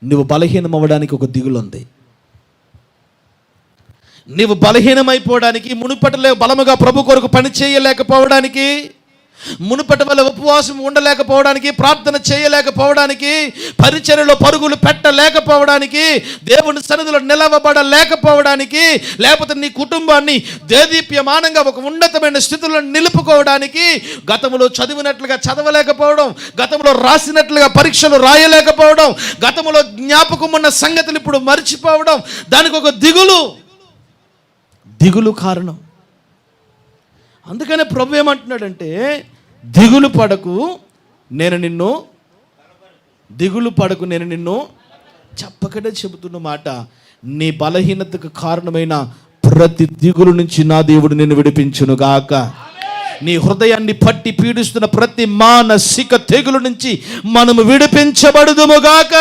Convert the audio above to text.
నువ్వు బలహీనం అవ్వడానికి ఒక దిగులు ఉంది. నీవు బలహీనమైపోవడానికి, మునుపటిలో బలముగా ప్రభు కొరకు పని చేయలేకపోవడానికి, మునుపటి వల్ల ఉపవాసం ఉండలేకపోవడానికి, ప్రార్థన చేయలేకపోవడానికి, పరిచర్యలో పరుగులు పెట్టలేకపోవడానికి, దేవుని సన్నిధిలో నిలవబడలేకపోవడానికి, లేకపోతే నీ కుటుంబాన్ని దేదీప్యమానంగా ఒక ఉన్నతమైన స్థితిలో నిలుపుకోవడానికి, గతంలో చదివినట్లుగా చదవలేకపోవడం, గతంలో రాసినట్లుగా పరీక్షలు రాయలేకపోవడం, గతంలో జ్ఞాపకం ఉన్న సంగతులు ఇప్పుడు మర్చిపోవడం, దానికి ఒక దిగులు కారణం. అందుకనే ప్రభు ఏమంటున్నాడంటే, దిగులు పడకు నేను నిన్ను చెప్పకనే చెబుతున్న మాట, నీ బలహీనతకు కారణమైన ప్రతి దిగులు నుంచి నా దేవుడు నిన్ను విడిపించును గాక. నీ హృదయాన్ని పట్టి పీడిస్తున్న ప్రతి మానసిక తెగులు నుంచి మనము విడిపించబడుదుము గాక.